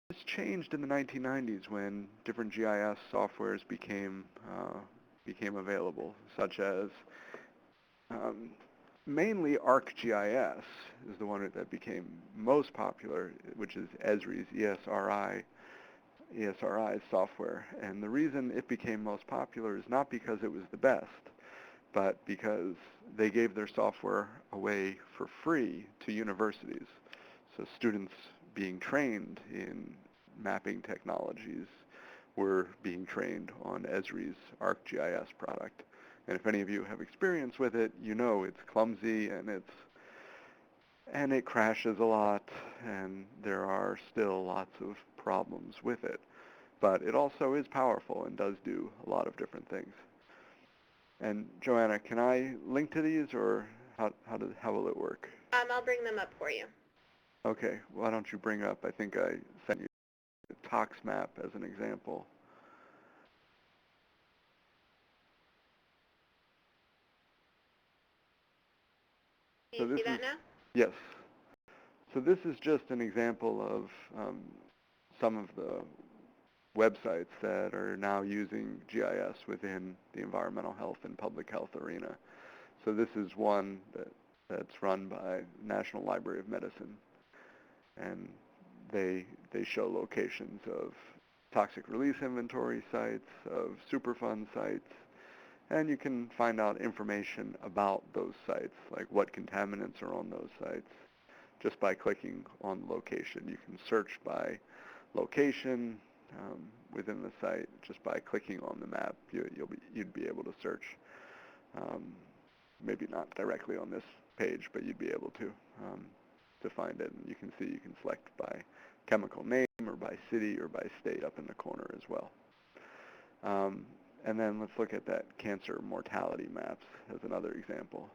this changed in the 1990s when different GIS softwares became available, such as um, mainly ArcGIS is the one that became most popular, which is Esri's ESRI's software. And the reason it became most popular is not because it was the best, but because they gave their software away for free to universities. So students being trained in mapping technologies were being trained on Esri's ArcGIS product. And if any of you have experience with it, you know it's clumsy and it crashes a lot, and there are still lots of problems with it. But it also is powerful and does do a lot of different things. And Joanna, can I link to these, or how will it work? I'll bring them up for you. Okay, why don't you bring up, I think I sent you a tox map as an example. Do you see that now? Yes. So this is just an example of some of the websites that are now using GIS within the environmental health and public health arena. So this is one that's run by National Library of Medicine, and they show locations of toxic release inventory sites, of Superfund sites, and you can find out information about those sites, like what contaminants are on those sites, just by clicking on the location. You can search by location within the site just by clicking on the map. You'd be able to search. Maybe not directly on this page, but you'd be able to find it. And you can see you can select by chemical name or by city or by state up in the corner as well. And then let's look at that cancer mortality maps as another example.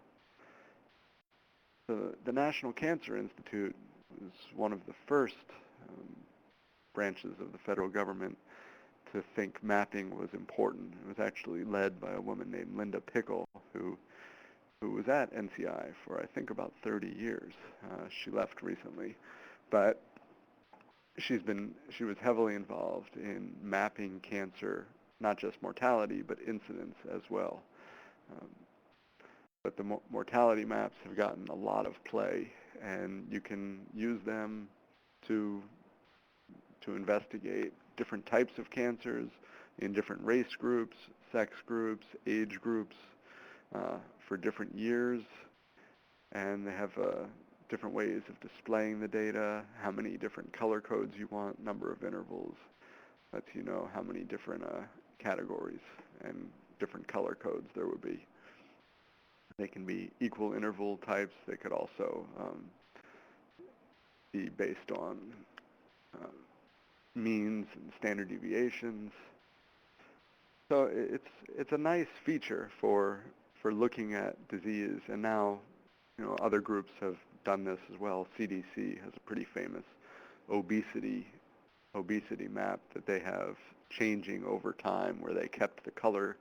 The National Cancer Institute was one of the first branches of the federal government to think mapping was important. It was actually led by a woman named Linda Pickle, who was at NCI for, I think, about 30 years. She left recently, but she was heavily involved in mapping cancer, not just mortality, but incidence as well. But the mortality maps have gotten a lot of play, and you can use them to investigate different types of cancers in different race groups, sex groups, age groups, for different years. And they have different ways of displaying the data, how many different color codes you want, number of intervals, lets you know how many different categories and different color codes there would be. They can be equal interval types. They could also be based on means and standard deviations. So it's a nice feature for looking at disease, and now other groups have done this as well. CDC has a pretty famous obesity map that they have changing over time, where they kept the color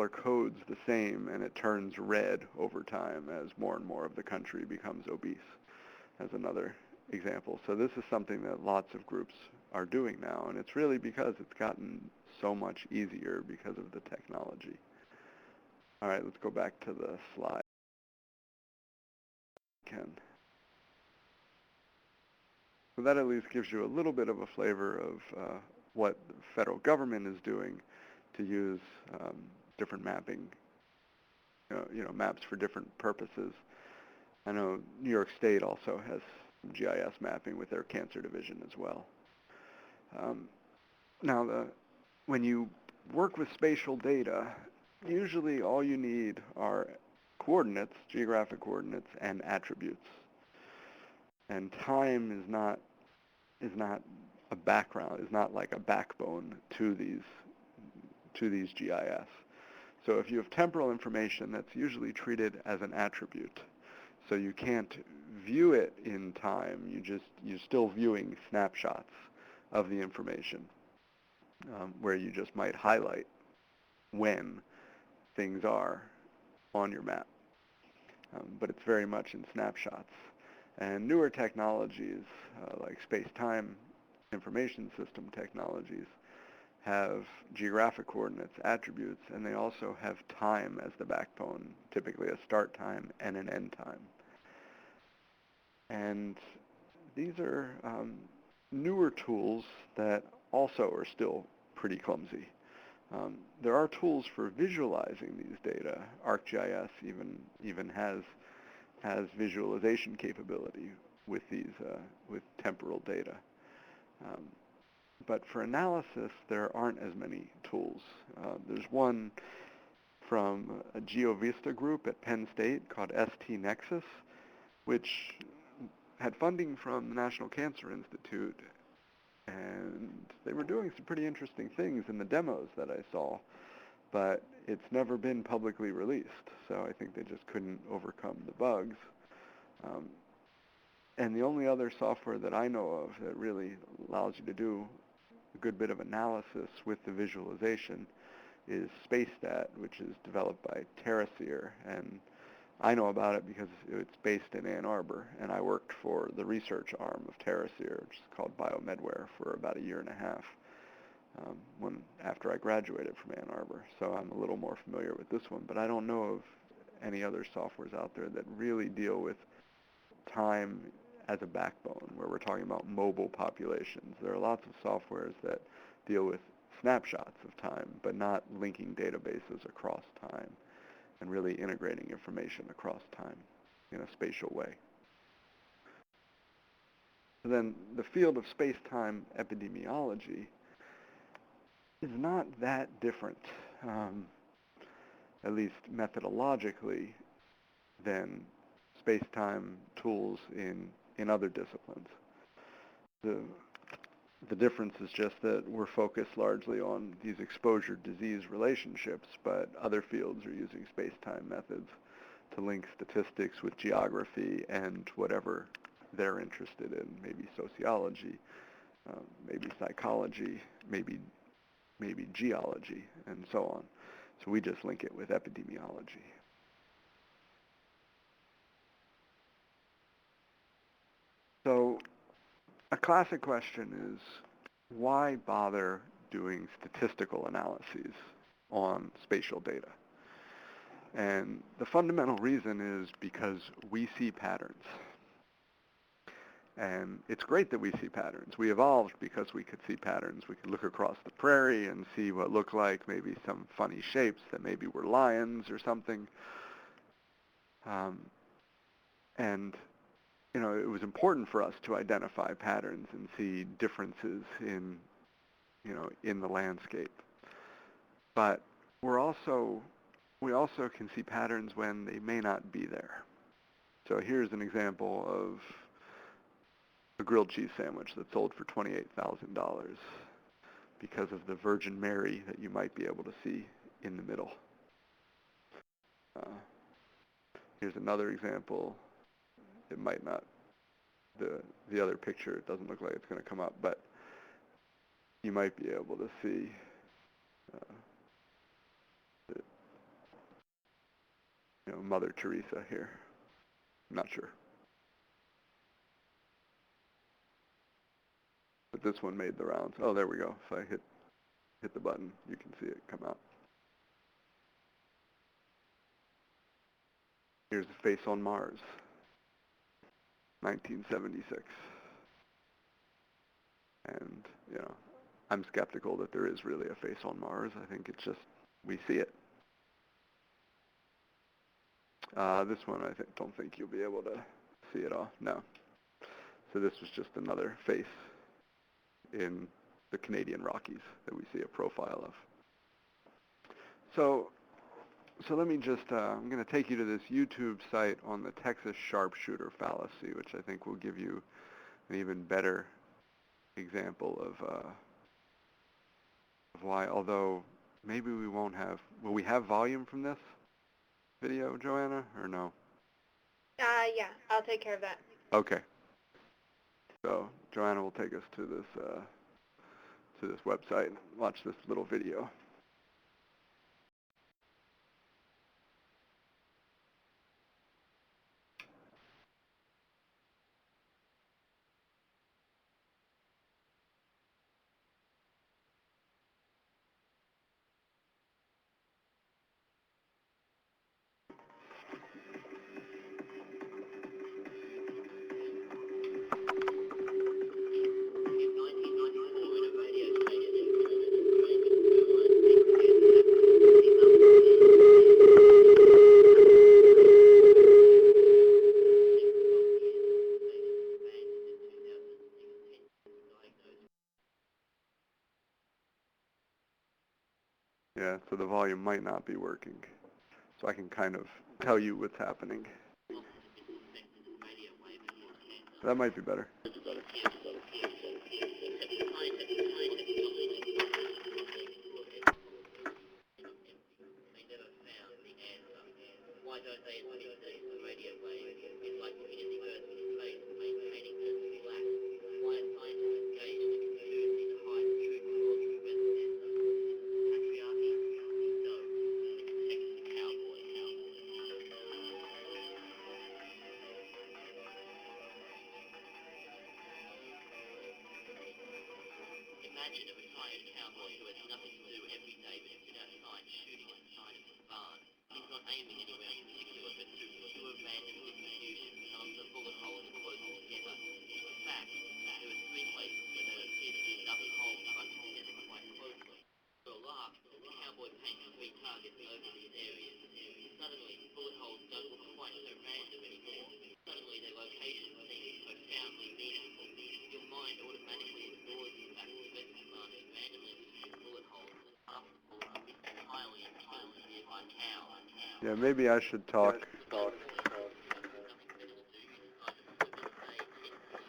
codes the same, and it turns red over time as more and more of the country becomes obese, as another example. So this is something that lots of groups are doing now, and it's really because it's gotten so much easier because of the technology. All right, let's go back to the slide, Ken. So that at least gives you a little bit of a flavor of what the federal government is doing to use different mapping, maps for different purposes. I know New York State also has GIS mapping with their cancer division as well. Now, when you work with spatial data, usually all you need are coordinates, geographic coordinates, and attributes. And time is not a background, is not like a backbone to these GIS. So if you have temporal information, that's usually treated as an attribute. So you can't view it in time. You're still viewing snapshots of the information, where you just might highlight when things are on your map. But it's very much in snapshots. And newer technologies like space-time information system technologies have geographic coordinates, attributes, and they also have time as the backbone, typically a start time and an end time. And these are newer tools that also are still pretty clumsy. There are tools for visualizing these data. ArcGIS even has visualization capability with these with temporal data. But for analysis, there aren't as many tools. There's one from a GeoVista group at Penn State called ST-Nexus, which had funding from the National Cancer Institute, and they were doing some pretty interesting things in the demos that I saw, but it's never been publicly released, so I think they just couldn't overcome the bugs. And the only other software that I know of that really allows you to do a good bit of analysis with the visualization is SpaceStat, which is developed by TerraSeer, and I know about it because it's based in Ann Arbor, and I worked for the research arm of TerraSeer, which is called BioMedware, for about a year and a half after I graduated from Ann Arbor. So I'm a little more familiar with this one, but I don't know of any other softwares out there that really deal with time as a backbone, where we're talking about mobile populations. There are lots of softwares that deal with snapshots of time, but not linking databases across time and really integrating information across time in a spatial way. So then the field of space-time epidemiology is not that different, at least methodologically, than space-time tools in other disciplines. The difference is just that we're focused largely on these exposure-disease relationships, but other fields are using space-time methods to link statistics with geography and whatever they're interested in, maybe sociology, maybe psychology, maybe geology, and so on. So we just link it with epidemiology. So a classic question is, why bother doing statistical analyses on spatial data? And the fundamental reason is because we see patterns. And it's great that we see patterns. We evolved because we could see patterns. We could look across the prairie and see what looked like maybe some funny shapes that maybe were lions or something. And you know, it was important for us to identify patterns and see differences in the landscape. But we also can see patterns when they may not be there. So here's an example of a grilled cheese sandwich that sold for $28,000 because of the Virgin Mary that you might be able to see in the middle. Here's another example. It might not, the other picture, it doesn't look like it's going to come up, but you might be able to see Mother Teresa here. I'm not sure. But this one made the rounds. Oh, there we go. If I hit the button, you can see it come out. Here's a face on Mars, 1976. And, I'm skeptical that there is really a face on Mars. I think it's just, we see it. This one I don't think you'll be able to see it all. No. So this was just another face in the Canadian Rockies that we see a profile of. So let me just, I'm going to take you to this YouTube site on the Texas sharpshooter fallacy, which I think will give you an even better example of why, although maybe we won't have, will we have volume from this video, Joanna, or no? Yeah, I'll take care of that. Okay. So Joanna will take us to this website and watch this little video. the volume might not be working. So I can kind of tell you what's happening. That might be better. Imagine a retired cowboy who has nothing to do every day but sit outside shooting at the side of his barn. He's not aiming anywhere in particular, but to pure random distribution, some of the bullet holes are close together. In fact, there are three places where there appear to be double holes bunched together quite closely. For a laugh, the cowboy paints three targets over these areas. Suddenly, bullet holes don't look quite so random anymore. Suddenly, their location seems profoundly meaningful. Your mind automatically ignores the fact that specifying randomly distributed bullet holes and after the bullet are missed entirely and killed a nearby cow. Yeah, maybe I should talk.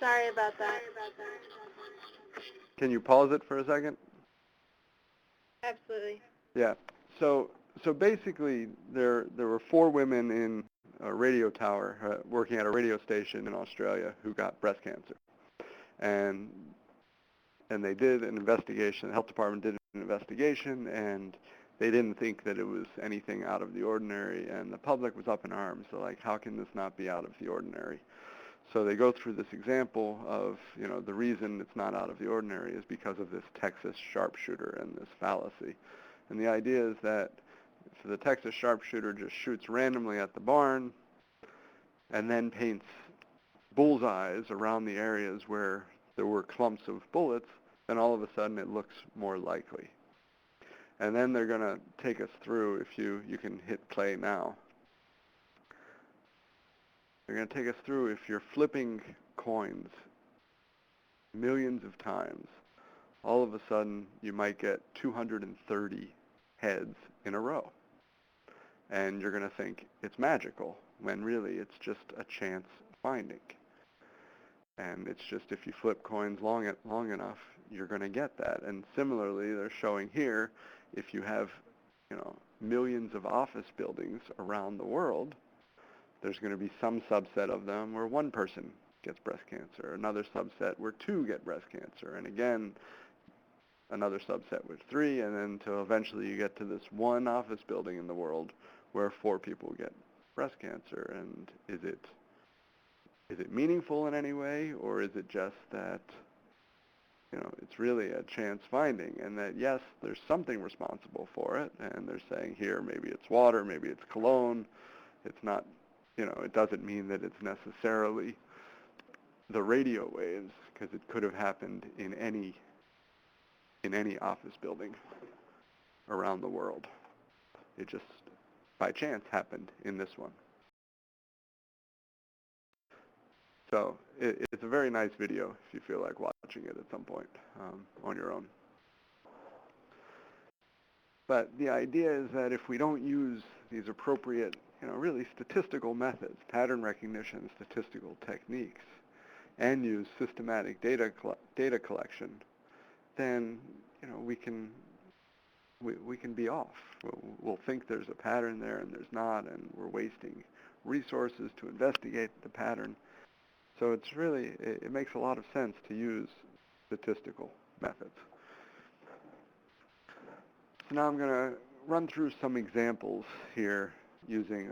Sorry about that. Can you pause it for a second? Absolutely. Yeah. So basically, there were 4 women in a radio tower working at a radio station in Australia who got breast cancer, and they did an investigation. The health department did an investigation, and they didn't think that it was anything out of the ordinary, and the public was up in arms. So like, how can this not be out of the ordinary? So they go through this example of, the reason it's not out of the ordinary is because of this Texas sharpshooter and this fallacy. And the idea is that if the Texas sharpshooter just shoots randomly at the barn and then paints bullseyes around the areas where there were clumps of bullets, then all of a sudden it looks more likely. And then they're going to take us through, if you can hit play now. They're going to take us through if you're flipping coins millions of times, all of a sudden you might get 230 heads in a row. And you're going to think it's magical, when really it's just a chance finding. And it's just if you flip coins long enough, you're going to get that. And similarly, they're showing here, if you have, millions of office buildings around the world, there's going to be some subset of them where 1 person gets breast cancer, another subset where 2 get breast cancer, and again, another subset with 3, and then until eventually you get to this 1 office building in the world where 4 people get breast cancer. And is it meaningful in any way, or is it just that, it's really a chance finding, and that, yes, there's something responsible for it, and they're saying here maybe it's water, maybe it's cologne. It's not, it doesn't mean that it's necessarily the radio waves, because it could have happened in any office building around the world. It just, by chance, happened in this one. So it's a very nice video if you feel like watching it at some point on your own. But the idea is that if we don't use these appropriate, really statistical methods, pattern recognition, statistical techniques, and use systematic data collection, then we can be off. We'll think there's a pattern there and there's not, and we're wasting resources to investigate the pattern. So it's really, it makes a lot of sense to use statistical methods. So now I'm going to run through some examples here using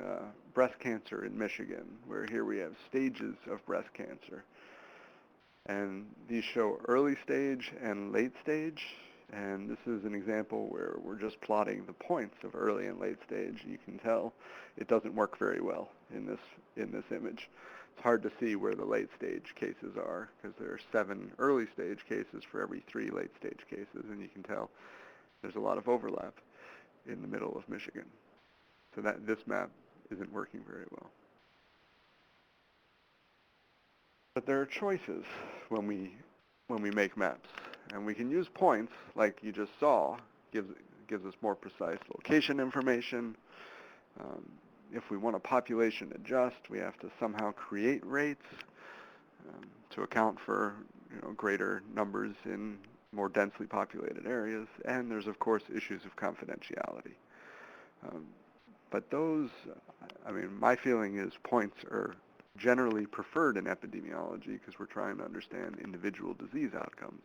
breast cancer in Michigan, where here we have stages of breast cancer. And these show early stage and late stage. And this is an example where we're just plotting the points of early and late stage. You can tell it doesn't work very well in this image. It's hard to see where the late stage cases are because there are 7 early stage cases for every 3 late stage cases, and you can tell there's a lot of overlap in the middle of Michigan. So that this map isn't working very well. But there are choices when we make maps, and we can use points like you just saw, gives gives us more precise location information. If we want to population adjust, we have to somehow create rates to account for greater numbers in more densely populated areas. And there's, of course, issues of confidentiality. But those, my feeling is points are generally preferred in epidemiology because we're trying to understand individual disease outcomes.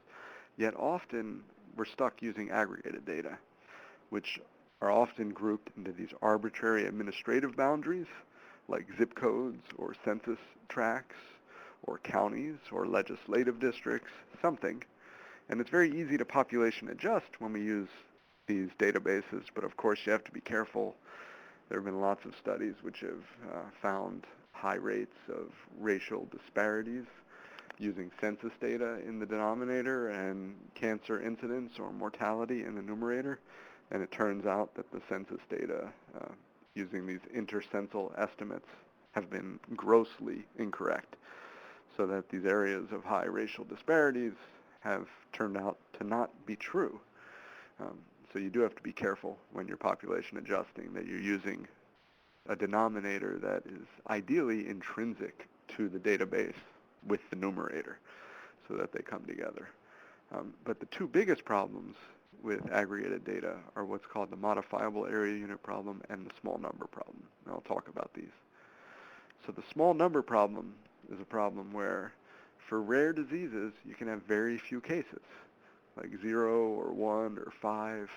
Yet often we're stuck using aggregated data, which are often grouped into these arbitrary administrative boundaries like zip codes or census tracts or counties or legislative districts, something. And it's very easy to population adjust when we use these databases, but of course you have to be careful. There have been lots of studies which have found high rates of racial disparities using census data in the denominator and cancer incidence or mortality in the numerator. And it turns out that the census data using these intercensal estimates have been grossly incorrect, so that these areas of high racial disparities have turned out to not be true. So you do have to be careful when you're population adjusting that you're using a denominator that is ideally intrinsic to the database with the numerator so that they come together. But the two biggest problems with aggregated data are what's called the modifiable area unit problem and the small number problem. And I'll talk about these. So the small number problem is a problem where for rare diseases you can have very few cases, like 0 or 1 or 5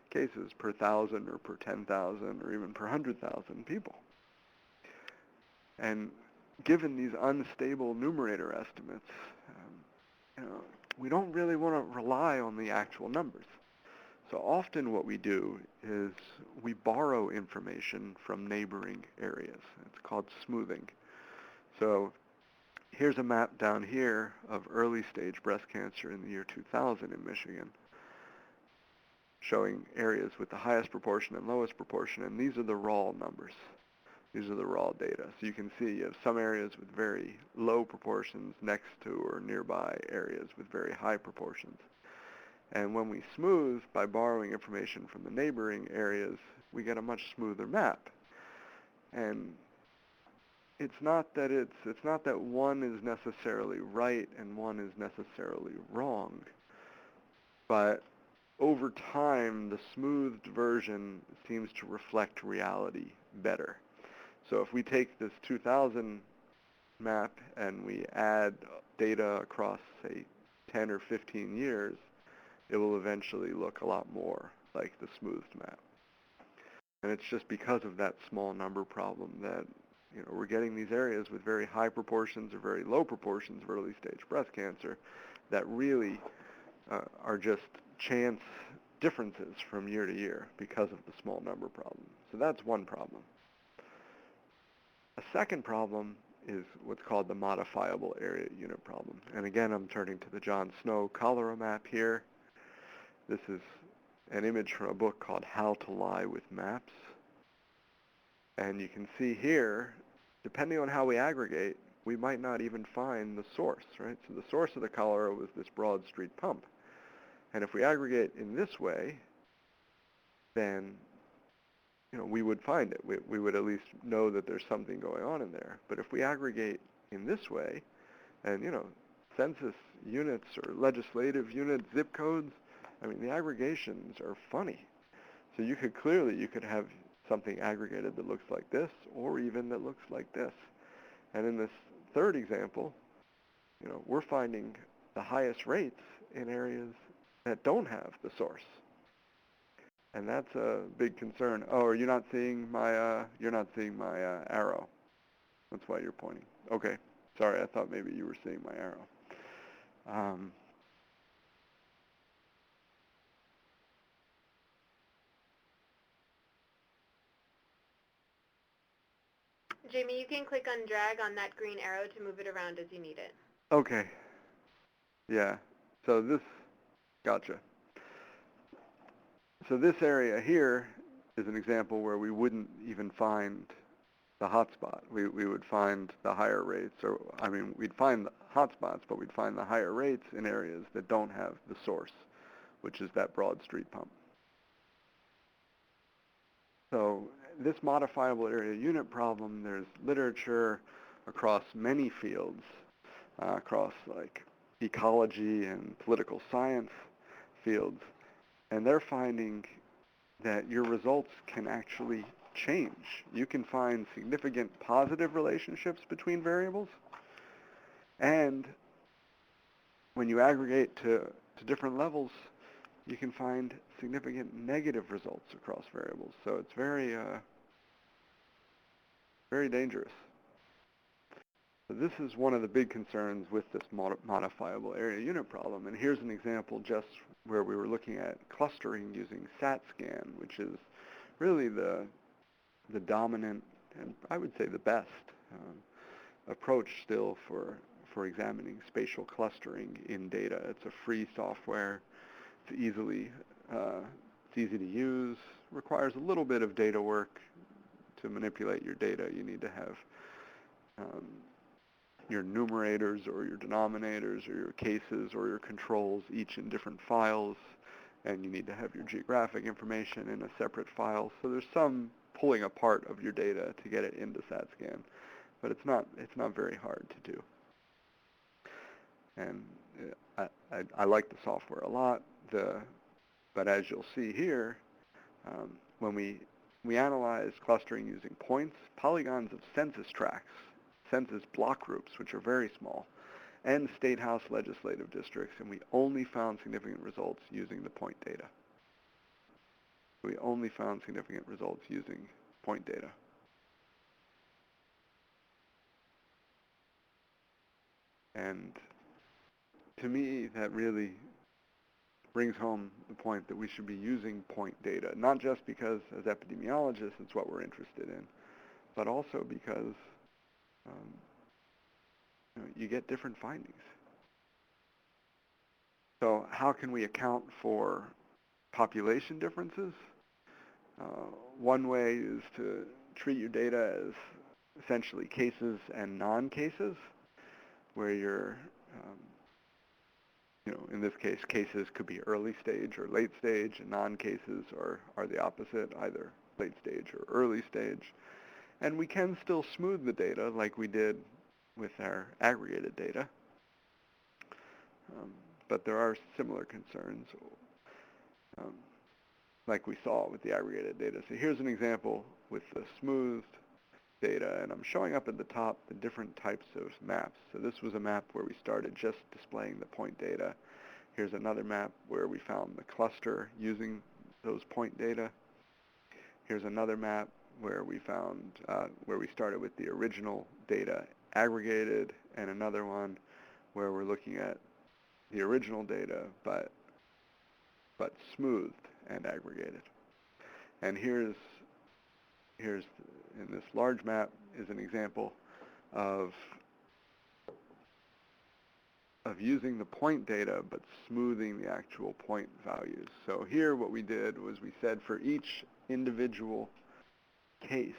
cases per 1,000 or per 10,000 or even per 100,000 people. And given these unstable numerator estimates, we don't really want to rely on the actual numbers. So often what we do is we borrow information from neighboring areas. It's called smoothing. So here's a map down here of early stage breast cancer in the year 2000 in Michigan, showing areas with the highest proportion and lowest proportion, and these are the raw numbers. These are the raw data. So you can see you have some areas with very low proportions next to or nearby areas with very high proportions. And when we smooth by borrowing information from the neighboring areas, we get a much smoother map. And it's not that one is necessarily right and one is necessarily wrong, but over time, the smoothed version seems to reflect reality better. So if we take this 2000 map and we add data across, say, 10 or 15 years, it will eventually look a lot more like the smoothed map. And it's just because of that small number problem that we're getting these areas with very high proportions or very low proportions of early stage breast cancer that really are just chance differences from year to year because of the small number problem. So that's one problem. A second problem is what's called the modifiable area unit problem. And again, I'm turning to the John Snow cholera map here. This is an image from a book called How to Lie with Maps. And you can see here, depending on how we aggregate, we might not even find the source, right? So the source of the cholera was this Broad Street pump. And if we aggregate in this way, then we would find it. We would at least know that there's something going on in there. But if we aggregate in this way, and census units or legislative units, zip codes, the aggregations are funny. So you could have something aggregated that looks like this, or even that looks like this. And in this third example, we're finding the highest rates in areas that don't have the source. And that's a big concern. Oh, are you not seeing my, arrow? That's why you're pointing. Okay, sorry, I thought maybe you were seeing my arrow. Jamie, you can click on drag on that green arrow to move it around as you need it. Okay. Yeah, so gotcha. So this area here is an example where we wouldn't even find the hotspot. We would find the higher rates, or we'd find the hotspots, but we'd find the higher rates in areas that don't have the source, which is that Broad Street pump. So this modifiable area unit problem, there's literature across many fields, across like ecology and political science fields, and they're finding that your results can actually change. You can find significant positive relationships between variables, and when you aggregate to different levels, you can find significant negative results across variables. So it's very, very dangerous. So this is one of the big concerns with this modifiable area unit problem. And here's an example just where we were looking at clustering using SAT-SCAN, which is really the dominant and I would say the best approach still for examining spatial clustering in data. It's a free software. It's easy to use, requires a little bit of data work to manipulate your data. You need to have your numerators or your denominators or your cases or your controls each in different files, and you need to have your geographic information in a separate file. So there's some pulling apart of your data to get it into SAT-SCAN, but it's not very hard to do. And I like the software a lot. But as you'll see here, when we analyze clustering using points, polygons of census tracts, census block groups, which are very small, and state house legislative districts, and we only found significant results using the point data. We only found significant results using point data. And to me, that really brings home the point that we should be using point data, not just because as epidemiologists it's what we're interested in, but also because you get different findings. So how can we account for population differences? One way is to treat your data as essentially cases and non-cases, where you're, in this case, cases could be early stage or late stage, and non-cases are the opposite, either late stage or early stage. And we can still smooth the data like we did with our aggregated data. But there are similar concerns like we saw with the aggregated data. So here's an example with the smoothed data, and I'm showing up at the top the different types of maps. So this was a map where we started just displaying the point data. Here's another map where we found the cluster using those point data. Here's another map where we found, where we started with the original data aggregated, and another one where we're looking at the original data, but smoothed and aggregated. And here's in this large map is an example of using the point data but smoothing the actual point values. So here what we did was we said for each individual case,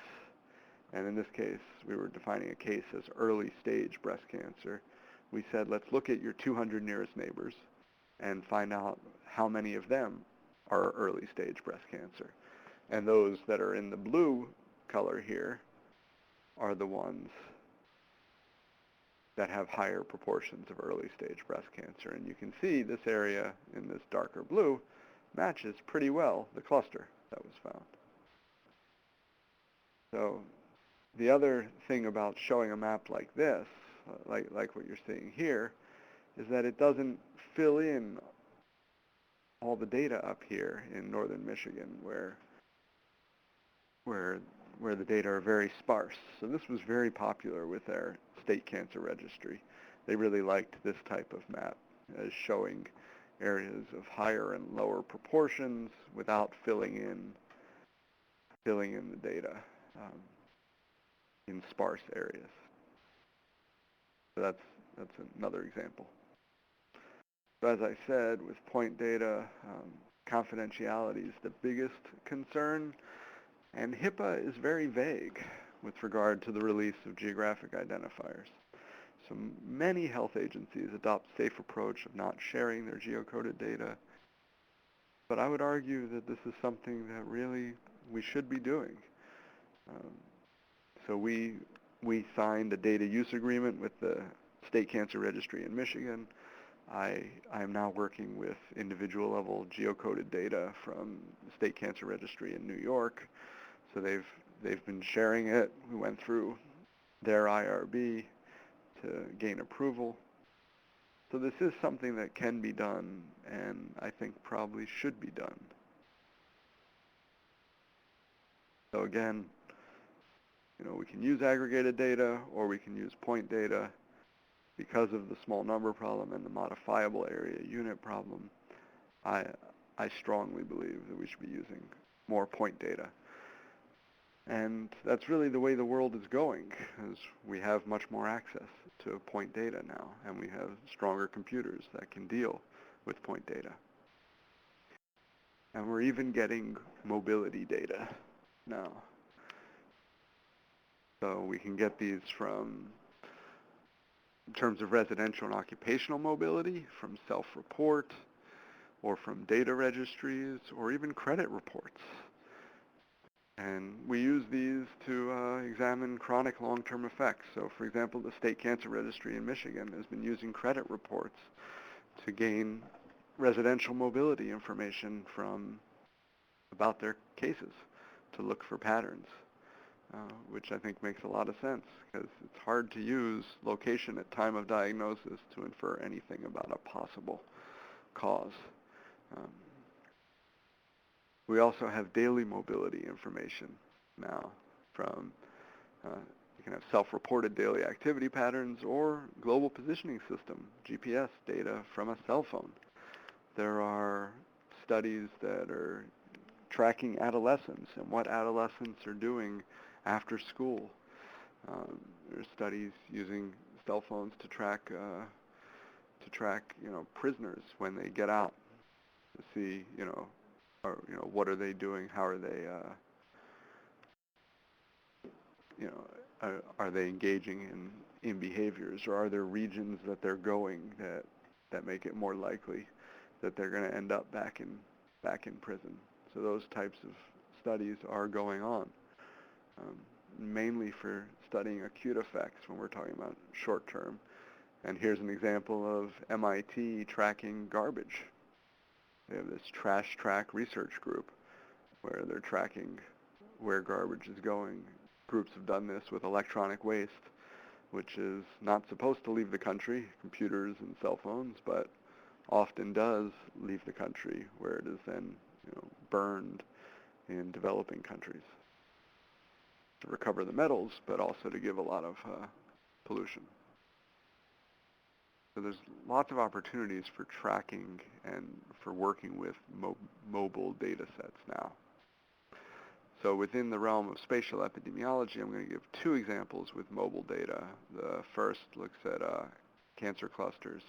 and in this case we were defining a case as early stage breast cancer, we said let's look at your 200 nearest neighbors and find out how many of them are early stage breast cancer. And those that are in the blue color here are the ones that have higher proportions of early stage breast cancer. And you can see this area in this darker blue matches pretty well the cluster that was found. So the other thing about showing a map like this, like what you're seeing here, is that it doesn't fill in all the data up here in northern Michigan where the data are very sparse. So this was very popular with our state cancer registry. They really liked this type of map as showing areas of higher and lower proportions without filling in the data in sparse areas. So that's another example. So as I said, with point data, confidentiality is the biggest concern, and HIPAA is very vague with regard to the release of geographic identifiers. So many health agencies adopt a safe approach of not sharing their geocoded data, but I would argue that this is something that really we should be doing. So we signed a data use agreement with the State Cancer Registry in Michigan. I am now working with individual level geocoded data from the State Cancer Registry in New York. So they've been sharing it. We went through their IRB to gain approval. So this is something that can be done, and I think probably should be done. So again, we can use aggregated data or we can use point data. Because of the small number problem and the modifiable area unit problem, I strongly believe that we should be using more point data. And that's really the way the world is going, as we have much more access to point data now, and we have stronger computers that can deal with point data. And we're even getting mobility data now. So we can get these from, in terms of residential and occupational mobility, from self-report, or from data registries, or even credit reports. And we use these to examine chronic long-term effects. So for example, the State Cancer Registry in Michigan has been using credit reports to gain residential mobility information about their cases, to look for patterns, which I think makes a lot of sense, because it's hard to use location at time of diagnosis to infer anything about a possible cause. We also have daily mobility information now from, you can have self-reported daily activity patterns or global positioning system, GPS data from a cell phone. There are studies that are tracking adolescents and what adolescents are doing after school. There's studies using cell phones to track prisoners when they get out, to see, what are they doing? How are they, are they engaging in behaviors, or are there regions that they're going that make it more likely that they're going to end up back in prison? So those types of studies are going on, mainly for studying acute effects when we're talking about short term. And here's an example of MIT tracking garbage. They have this trash track research group where they're tracking where garbage is going. Groups have done this with electronic waste, which is not supposed to leave the country, computers and cell phones, but often does leave the country, where it is then burned in developing countries to recover the metals, but also to give a lot of pollution. So there's lots of opportunities for tracking and for working with mobile data sets now. So within the realm of spatial epidemiology, I'm going to give two examples with mobile data. The first looks at cancer clusters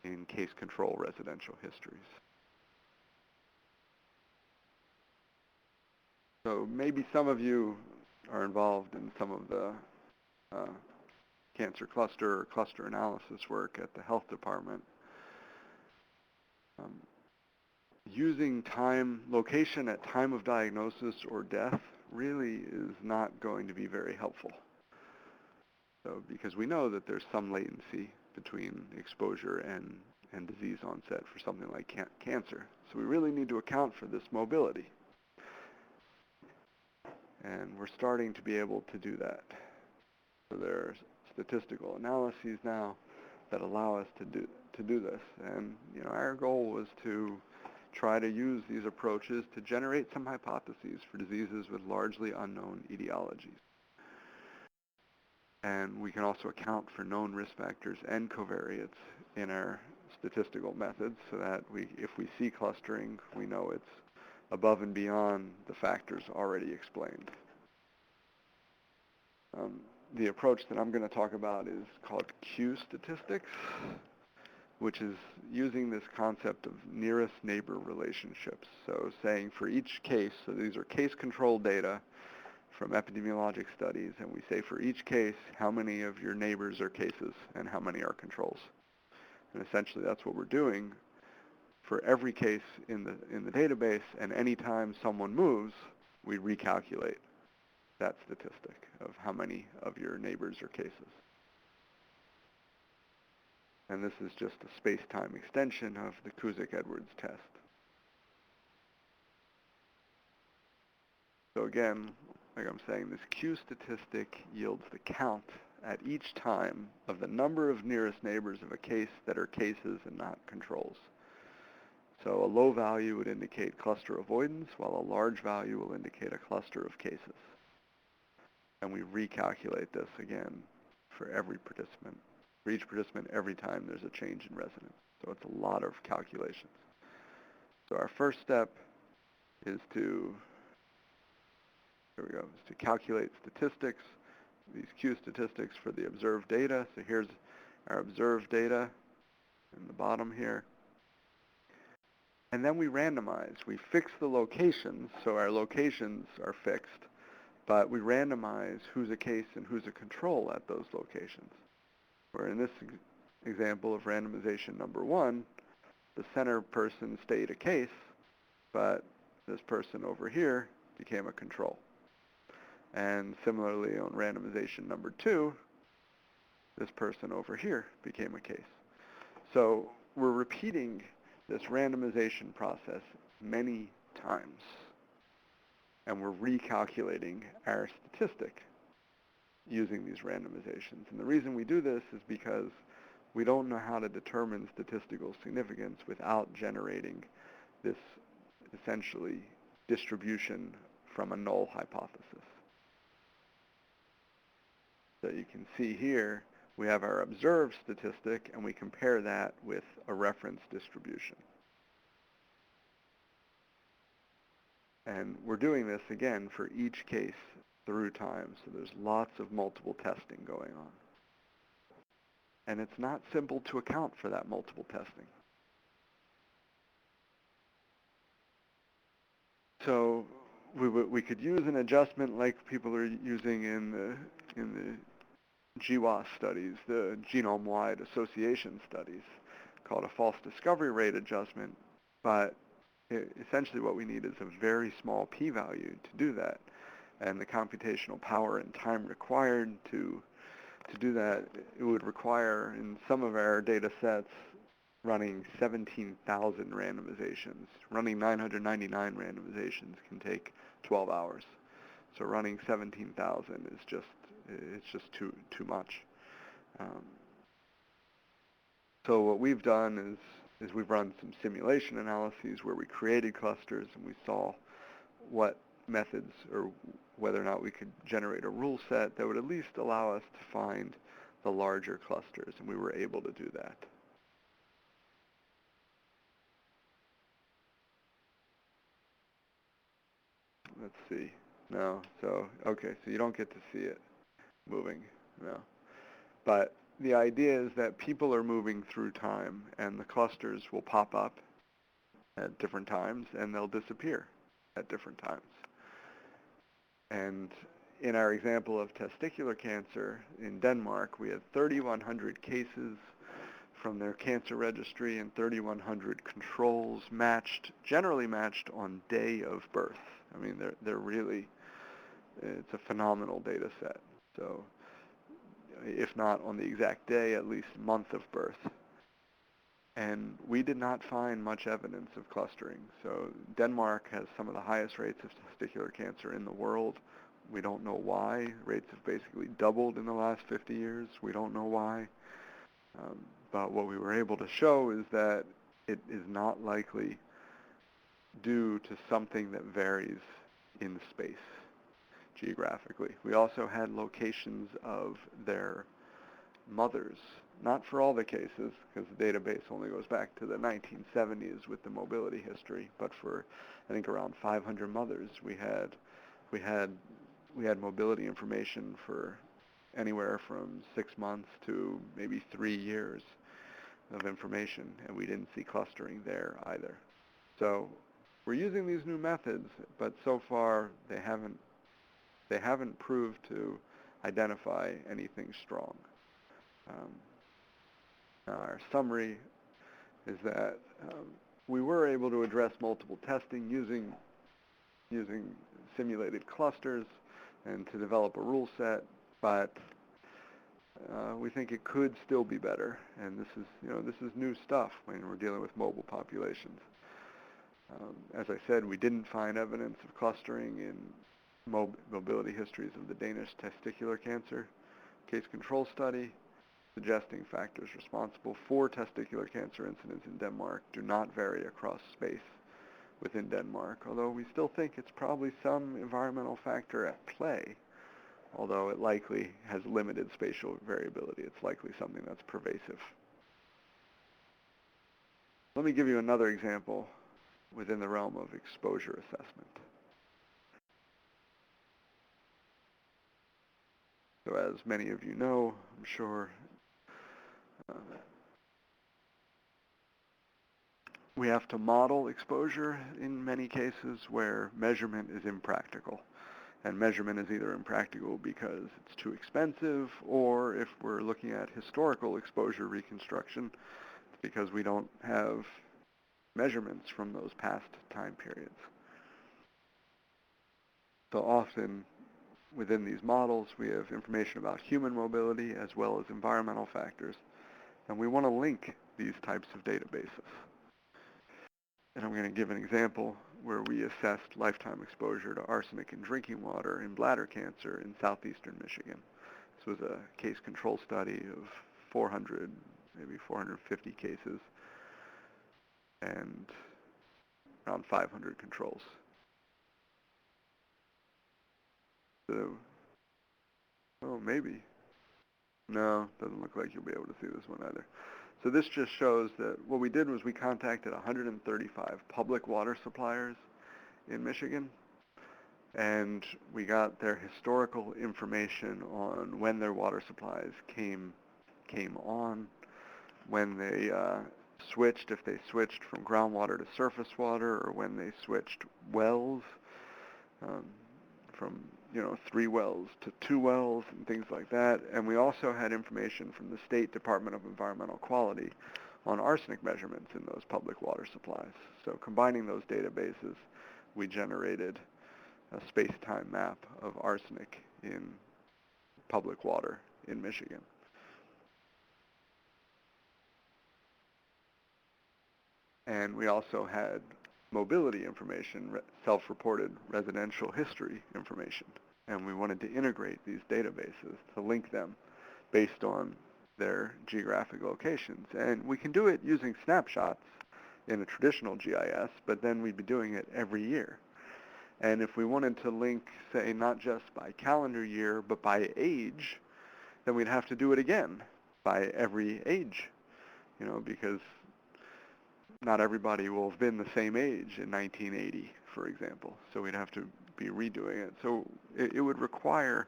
in case control residential histories. So maybe some of you are involved in some of the cancer cluster or cluster analysis work at the health department. Using location at time of diagnosis or death really is not going to be very helpful. So because we know that there's some latency between exposure and disease onset for something like cancer. So we really need to account for this mobility. And we're starting to be able to do that. So there are statistical analyses now that allow us to do this. And our goal was to try to use these approaches to generate some hypotheses for diseases with largely unknown etiologies. And we can also account for known risk factors and covariates in our statistical methods, so that if we see clustering, we know it's above and beyond the factors already explained. The approach that I'm going to talk about is called Q statistics, which is using this concept of nearest neighbor relationships. So saying for each case, so these are case control data from epidemiologic studies, and we say for each case, how many of your neighbors are cases and how many are controls. And essentially that's what we're doing for every case in the database, and anytime someone moves, we recalculate that statistic of how many of your neighbors are cases. And this is just a space-time extension of the Cusick-Edwards test. So again, like I'm saying, this Q statistic yields the count at each time of the number of nearest neighbors of a case that are cases and not controls. So a low value would indicate cluster avoidance, while a large value will indicate a cluster of cases. And we recalculate this again for every participant. For each participant, every time there's a change in residence. So it's a lot of calculations. So our first step is to, here we go, is to calculate statistics, these Q statistics for the observed data. So here's our observed data in the bottom here. And then we randomize. We fix the locations, so our locations are fixed, but we randomize who's a case and who's a control at those locations. Where in this example of randomization number 1, the center person stayed a case, but this person over here became a control. And similarly on randomization number 2, this person over here became a case. So we're repeating this randomization process many times, and we're recalculating our statistic using these randomizations. And the reason we do this is because we don't know how to determine statistical significance without generating this essentially distribution from a null hypothesis. So you can see here we have our observed statistic, and we compare that with a reference distribution. And we're doing this again for each case through time, so there's lots of multiple testing going on. And it's not simple to account for that multiple testing. So we could use an adjustment like people are using in the GWAS studies, the genome-wide association studies, called a false discovery rate adjustment, but essentially what we need is a very small p-value to do that. And the computational power and time required to do that, it would require, in some of our data sets, running 17,000 randomizations. Running 999 randomizations can take 12 hours. So running 17,000 is just too much. So what we've done is we've run some simulation analyses where we created clusters and we saw what methods or whether or not we could generate a rule set that would at least allow us to find the larger clusters, and we were able to do that. Let's see. No, so, okay, so you don't get to see it moving, no. But the idea is that people are moving through time, and the clusters will pop up at different times, and they'll disappear at different times. And in our example of testicular cancer in Denmark, we had 3,100 cases from their cancer registry and 3,100 controls generally matched on day of birth. I mean, they're really, it's a phenomenal data set. So if not on the exact day, at least month of birth. And we did not find much evidence of clustering. So Denmark has some of the highest rates of testicular cancer in the world. We don't know why. Rates have basically doubled in the last 50 years. We don't know why. But what we were able to show is that it is not likely due to something that varies in space geographically. We also had locations of their mothers, not for all the cases, because the database only goes back to the 1970s with the mobility history, but for, I think, around 500 mothers, we had mobility information for anywhere from 6 months to maybe 3 years of information, and we didn't see clustering there either. So we're using these new methods, but so far they haven't proved to identify anything strong. Now our summary is that we were able to address multiple testing using simulated clusters and to develop a rule set, but we think it could still be better. And this is new stuff when we're dealing with mobile populations. As I said, we didn't find evidence of clustering in mobility histories of the Danish testicular cancer case control study, suggesting factors responsible for testicular cancer incidence in Denmark do not vary across space within Denmark, although we still think it's probably some environmental factor at play, although it likely has limited spatial variability. It's likely something that's pervasive. Let me give you another example within the realm of exposure assessment. So as many of you know, I'm sure, we have to model exposure in many cases where measurement is impractical. And measurement is either impractical because it's too expensive, or if we're looking at historical exposure reconstruction, it's because we don't have measurements from those past time periods. So often within these models we have information about human mobility as well as environmental factors, and we want to link these types of databases. And I'm going to give an example where we assessed lifetime exposure to arsenic in drinking water in bladder cancer in southeastern Michigan. This was a case control study of 400, maybe 450 cases, and around 500 controls. So, oh, maybe. No, doesn't look like you'll be able to see this one either. So this just shows that what we did was we contacted 135 public water suppliers in Michigan, and we got their historical information on when their water supplies came on, when they switched, if they switched from groundwater to surface water, or when they switched wells from 3 wells to 2 wells and things like that. And we also had information from the State Department of Environmental Quality on arsenic measurements in those public water supplies. So combining those databases, we generated a space-time map of arsenic in public water in Michigan. And we also had mobility information, self-reported residential history information. And we wanted to integrate these databases to link them based on their geographic locations. And we can do it using snapshots in a traditional GIS, but then we'd be doing it every year. And if we wanted to link, say, not just by calendar year, but by age, then we'd have to do it again by every age, because not everybody will have been the same age in 1980, for example. So we'd have to be redoing it. So it would require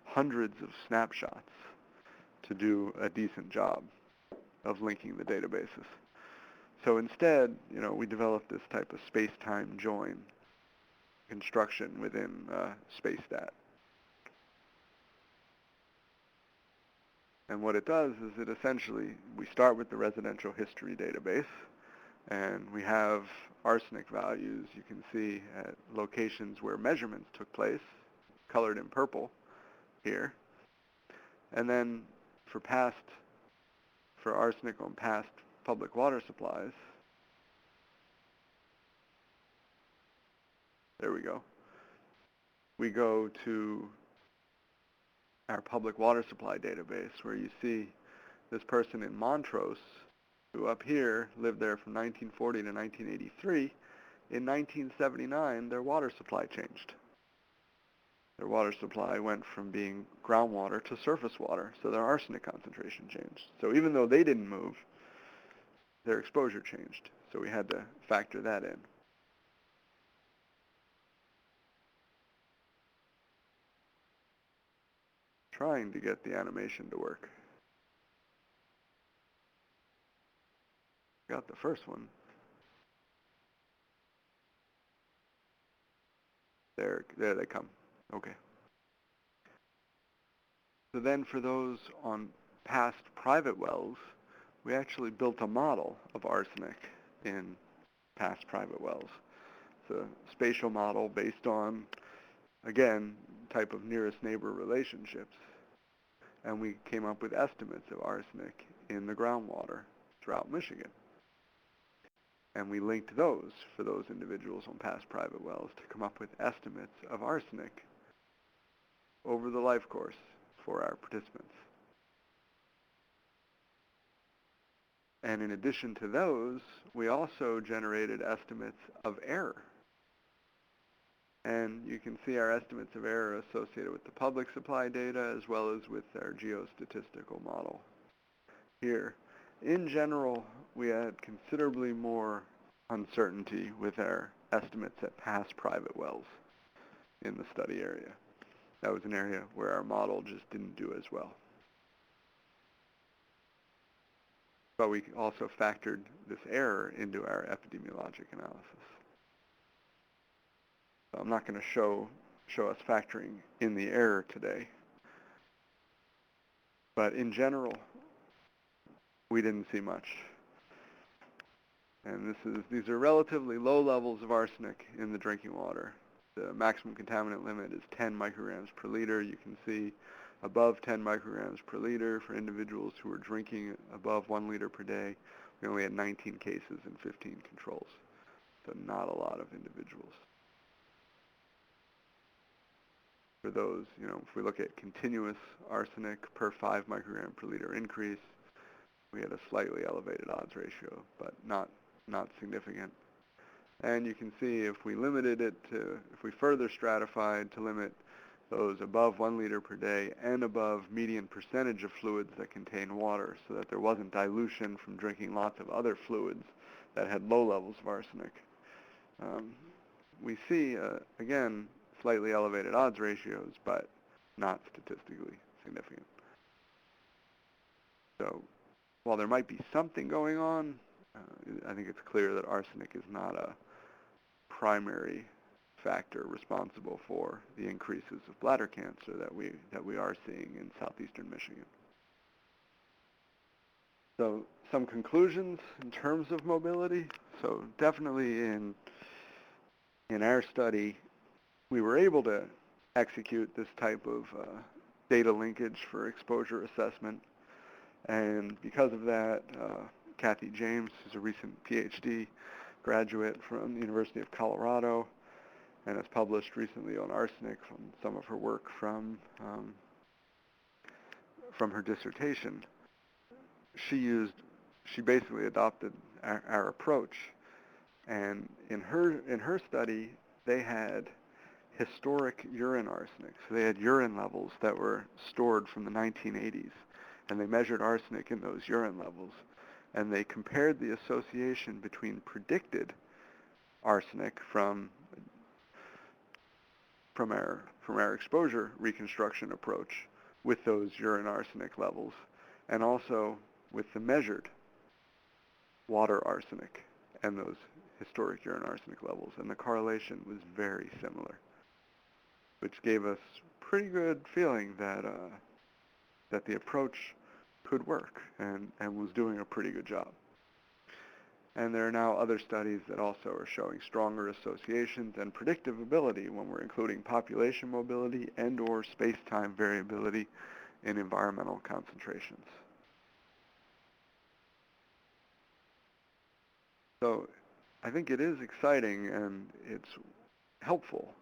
hundreds of snapshots to do a decent job of linking the databases. So instead, we developed this type of space-time join construction within SpaceStat. And what it does is it essentially, we start with the residential history database, and we have arsenic values you can see at locations where measurements took place, colored in purple here. And then for arsenic on past public water supplies, there we go. We go to our public water supply database where you see this person in Montrose who up here lived there from 1940 to 1983. In 1979, their water supply changed. Their water supply went from being groundwater to surface water, so their arsenic concentration changed. So even though they didn't move, their exposure changed. So we had to factor that in. Trying to get the animation to work. Got the first one. There they come. Okay. So then for those on past private wells, we actually built a model of arsenic in past private wells. It's a spatial model based on again, type of nearest neighbor relationships. And we came up with estimates of arsenic in the groundwater throughout Michigan. And we linked those for those individuals on past private wells to come up with estimates of arsenic over the life course for our participants. And in addition to those, we also generated estimates of error. And you can see our estimates of error associated with the public supply data as well as with our geostatistical model here. In general, we had considerably more uncertainty with our estimates at past private wells in the study area. That was an area where our model just didn't do as well. But we also factored this error into our epidemiologic analysis. So I'm not going to show us factoring in the error today. But in general, we didn't see much. And these are relatively low levels of arsenic in the drinking water. The maximum contaminant limit is 10 micrograms per liter. You can see above 10 micrograms per liter for individuals who were drinking above 1 liter per day. We only had 19 cases and 15 controls. So not a lot of individuals. For those, if we look at continuous arsenic per 5 microgram per liter increase, we had a slightly elevated odds ratio, but not significant. And you can see if we further stratified to limit those above 1 liter per day and above median percentage of fluids that contain water so that there wasn't dilution from drinking lots of other fluids that had low levels of arsenic. We see, again, slightly elevated odds ratios, but not statistically significant. So while there might be something going on, I think it's clear that arsenic is not a primary factor responsible for the increases of bladder cancer that we are seeing in southeastern Michigan. So some conclusions in terms of mobility. So definitely in our study, we were able to execute this type of data linkage for exposure assessment. And because of that, Kathy James, who's a recent PhD graduate from the University of Colorado and has published recently on arsenic from some of her work from her dissertation, she basically adopted our approach. And in her study, they had historic urine arsenic. So they had urine levels that were stored from the 1980s, and they measured arsenic in those urine levels. And they compared the association between predicted arsenic from our exposure reconstruction approach with those urine arsenic levels, and also with the measured water arsenic and those historic urine arsenic levels. And the correlation was very similar, which gave us pretty good feeling that the approach could work and was doing a pretty good job. And there are now other studies that also are showing stronger associations and predictive ability when we're including population mobility and or space-time variability in environmental concentrations. So I think it is exciting and it's helpful.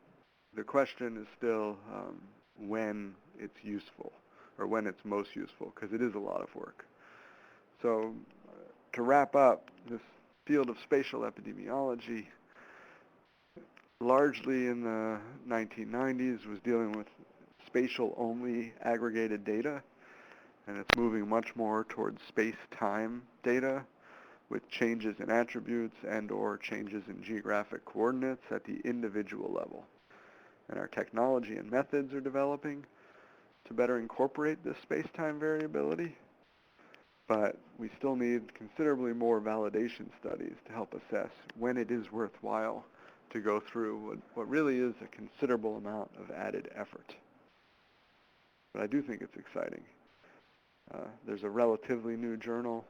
The question is still when it's useful, or when it's most useful, because it is a lot of work. So to wrap up, this field of spatial epidemiology, largely in the 1990s, was dealing with spatial-only aggregated data, and it's moving much more towards space-time data with changes in attributes and or changes in geographic coordinates at the individual level. And our technology and methods are developing to better incorporate this space-time variability, but we still need considerably more validation studies to help assess when it is worthwhile to go through what really is a considerable amount of added effort. But I do think it's exciting. There's a relatively new journal,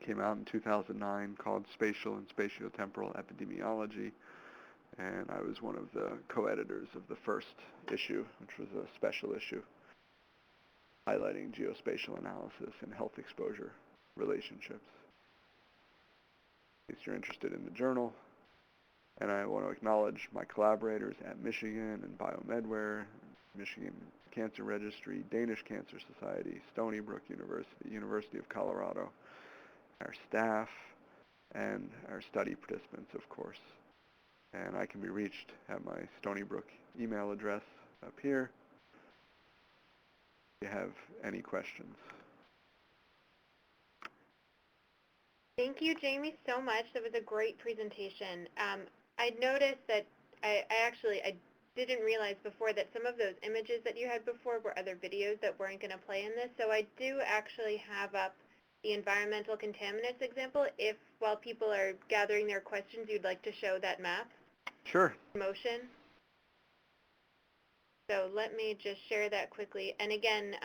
came out in 2009, called Spatial and Spatiotemporal Epidemiology, and I was one of the co-editors of the first issue, which was a special issue highlighting geospatial analysis and health exposure relationships. In case you're interested in the journal. And I want to acknowledge my collaborators at Michigan and BioMedWare, Michigan Cancer Registry, Danish Cancer Society, Stony Brook University, University of Colorado, our staff, and our study participants, of course. And I can be reached at my Stony Brook email address up here if you have any questions. Thank you, Jamie, so much. That was a great presentation. I noticed that I didn't realize before that some of those images that you had before were other videos that weren't going to play in this. So I do actually have up the environmental contaminants example if, while people are gathering their questions, you'd like to show that map. Sure. Motion. So let me just share that quickly. And again,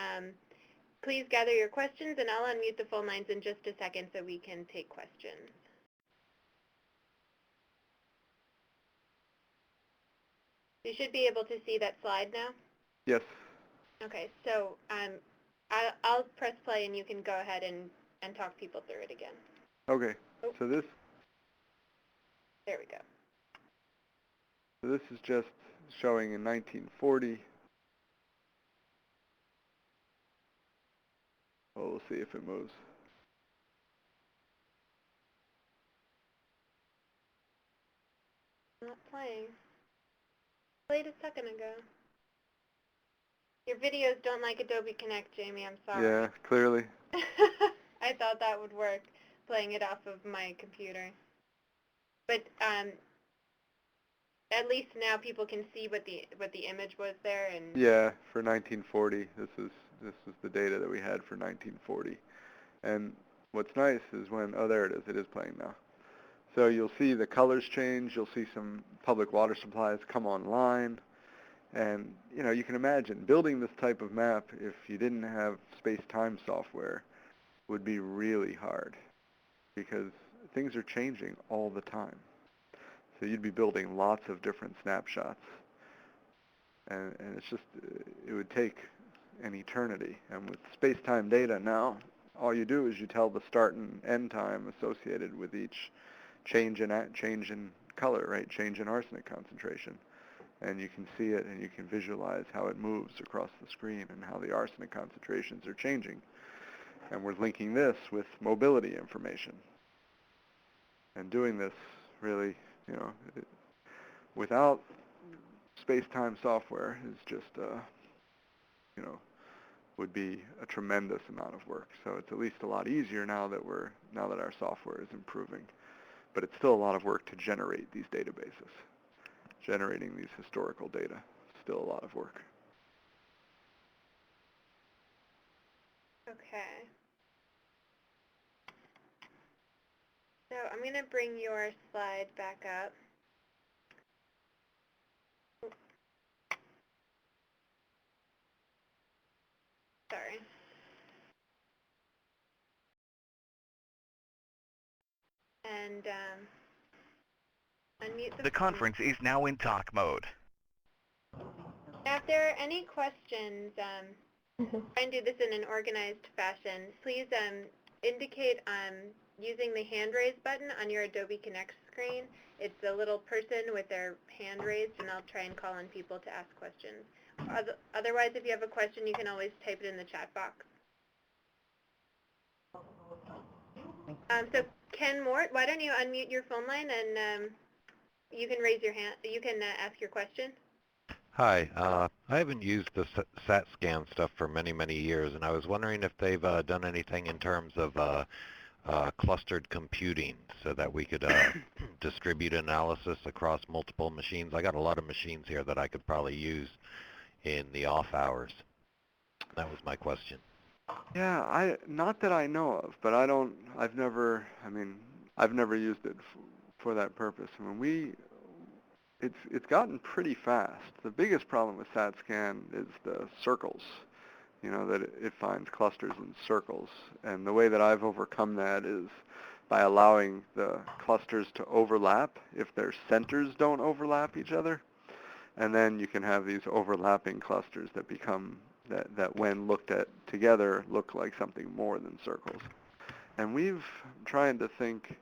please gather your questions, and I'll unmute the phone lines in just a second so we can take questions. You should be able to see that slide now. Yes. Okay, so I'll press play, and you can go ahead and talk people through it again. Okay. Oh. So this There we go. is just showing in 1940. Well, we'll see if it moves. Not playing. Played a second ago. Your videos don't like Adobe Connect, Jamie. I'm sorry. Yeah, clearly. I thought that would work, playing it off of my computer. But at least now people can see what the image was there. And Yeah, for 1940, this is the data that we had for 1940. And what's nice is when, oh, there it is. It is playing now. So you'll see the colors change. You'll see some public water supplies come online. And, you know, you can imagine building this type of map, if you didn't have space-time software, would be really hard because things are changing all the time. So you'd be building lots of different snapshots. And it's just, it would take an eternity. And with space-time data now, all you do is you tell the start and end time associated with each change in color, right? Change in arsenic concentration. And you can see it and you can visualize how it moves across the screen and how the arsenic concentrations are changing. And we're linking this with mobility information. And doing this really, you know, without space-time software is just, you know, would be a tremendous amount of work. So it's at least a lot easier now that our software is improving. But it's still a lot of work to generate these databases. Generating these historical data, still a lot of work. okay. So I'm going to bring your slide back up. Sorry. And unmute The conference is now in talk mode. If there are any questions, try and do this in an organized fashion. Please indicate using the hand raise button on your Adobe Connect screen. It's a little person with their hand raised, and I'll try and call on people to ask questions. Otherwise, if you have a question, you can always type it in the chat box. So Ken Mort, why don't you unmute your phone line and you can raise your hand. You can ask your question. Hi, I haven't used the SAT scan stuff for many, many years, and I was wondering if they've done anything in terms of clustered computing so that we could distribute analysis across multiple machines. I got a lot of machines here that I could probably use in the off hours. That was my question. Yeah, not that I know of, but I've never used it for that purpose. I mean, it's gotten pretty fast. The biggest problem with SAT-SCAN is the circles, you know, that it finds clusters in circles. And the way that I've overcome that is by allowing the clusters to overlap if their centers don't overlap each other. And then you can have these overlapping clusters that become, that when looked at together look like something more than circles. And we've trying to think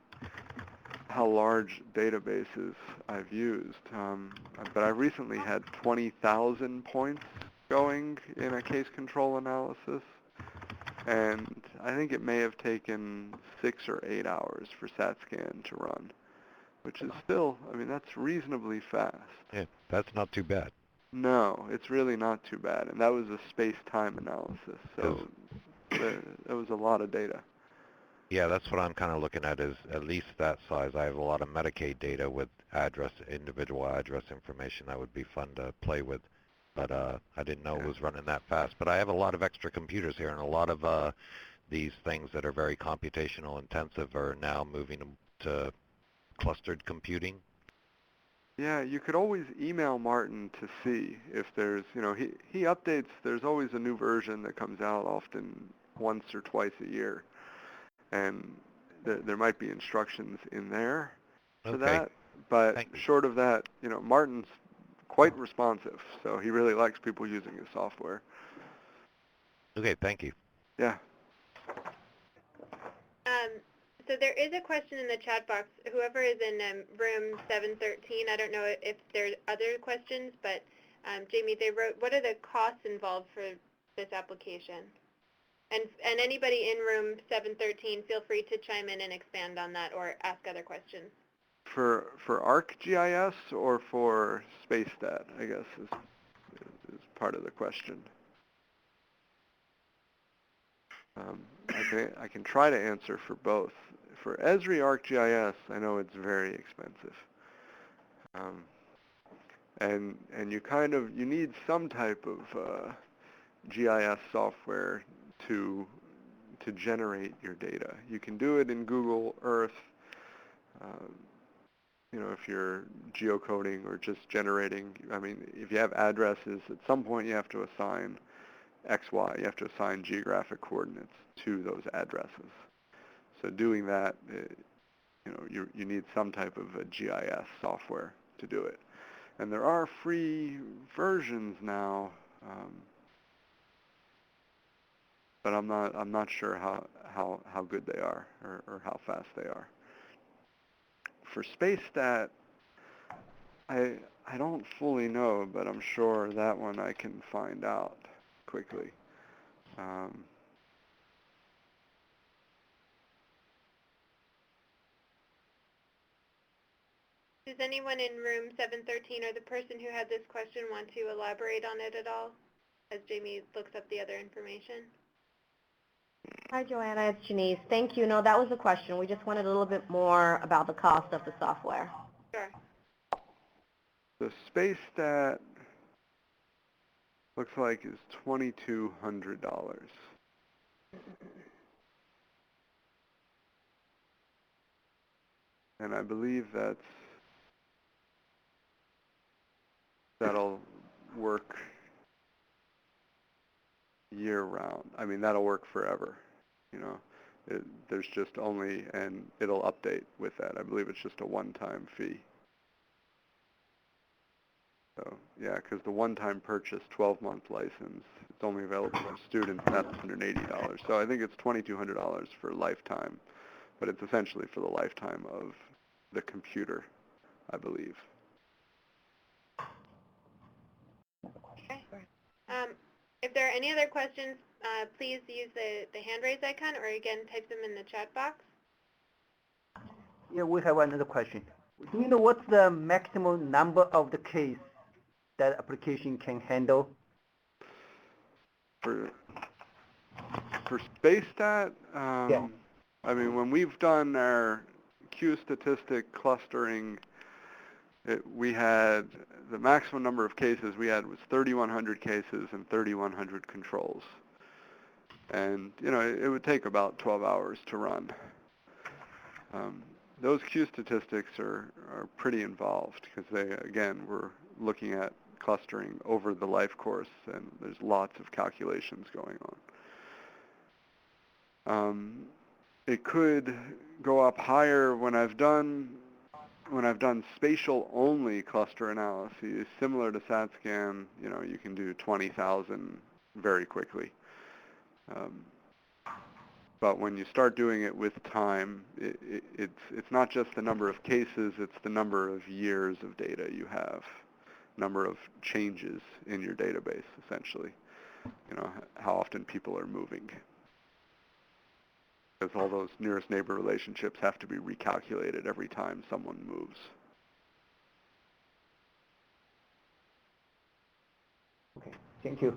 how large databases I've used, but I recently had 20,000 points going in a case control analysis, and I think it may have taken 6 or 8 hours for StatScan to run, which is still, I mean, that's reasonably fast. Yeah, that's not too bad. No, it's really not too bad, and that was a space-time analysis, so it was a lot of data. Yeah, that's what I'm kind of looking at, is at least that size. I have a lot of Medicaid data with individual address information that would be fun to play with, but I didn't know it was running that fast. But I have a lot of extra computers here, and a lot of these things that are very computational intensive are now moving to clustered computing. Yeah, you could always email Martin to see if there's, he updates, there's always a new version that comes out, often once or twice a year. And there might be instructions in there for that. But short of that, Martin's quite responsive, so he really likes people using his software. Okay, thank you. Yeah. So there is a question in the chat box. Whoever is in room 713, I don't know if there's other questions, but Jamie, they wrote, what are the costs involved for this application? And anybody in room 713, feel free to chime in and expand on that or ask other questions. For ArcGIS or for SpaceStat, I guess, is part of the question. I can try to answer for both. For Esri ArcGIS, I know it's very expensive. And you need some type of GIS software to generate your data. You can do it in Google Earth, if you're geocoding or just generating. I mean, if you have addresses, at some point you have to assign XY, you have to assign geographic coordinates to those addresses. So doing that, you need some type of a GIS software to do it. And there are free versions now, but I'm not sure how good they are or how fast they are. For SpaceStat, I don't fully know, but I'm sure that one I can find out quickly. Does anyone in room 713 or the person who had this question want to elaborate on it at all as Jamie looks up the other information? Hi, Joanna. It's Janice. Thank you. No, that was the question. We just wanted a little bit more about the cost of the software. Sure. The SpaceStat looks like is $2,200. And I believe that'll work year-round. I mean, that'll work forever. There's just only, and it'll update with that. I believe it's just a one-time fee. So, yeah, because the one-time purchase, 12-month license, it's only available to students, and that's $180. So I think it's $2,200 for lifetime, but it's essentially for the lifetime of the computer, I believe. Okay. If there are any other questions, please use the hand raise icon or again type them in the chat box. Yeah, we have another question. Do you know what's the maximum number of the case that application can handle? For SpaceStat, Yeah. I mean, when we've done our Q statistic clustering, we had the maximum number of cases we had was 3,100 cases and 3,100 controls. And, it would take about 12 hours to run. Those Q statistics are pretty involved because they, again, we're looking at clustering over the life course, and there's lots of calculations going on. It could go up higher when I've done spatial only cluster analyses similar to SAT-SCAN. You know, you can do 20,000 very quickly. But when you start doing it with time, it's not just the number of cases, it's the number of years of data you have, number of changes in your database, essentially. You know, how often people are moving. Because all those nearest neighbor relationships have to be recalculated every time someone moves. Okay, thank you.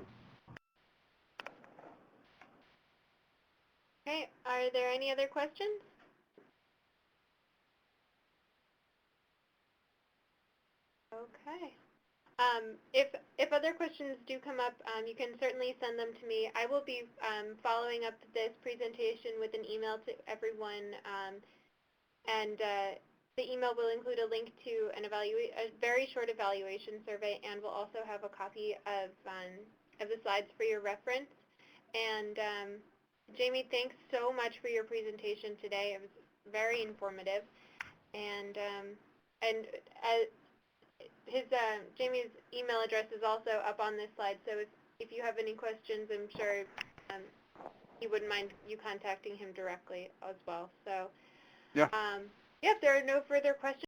Okay, are there any other questions? Okay. If other questions do come up, you can certainly send them to me. I will be following up this presentation with an email to everyone, and the email will include a link to a very short evaluation survey, and we'll also have a copy of the slides for your reference. And Jamie, thanks so much for your presentation today. It was very informative, and Jamie's email address is also up on this slide, so if you have any questions, I'm sure he wouldn't mind you contacting him directly as well. So, Yeah. yeah, if there are no further questions,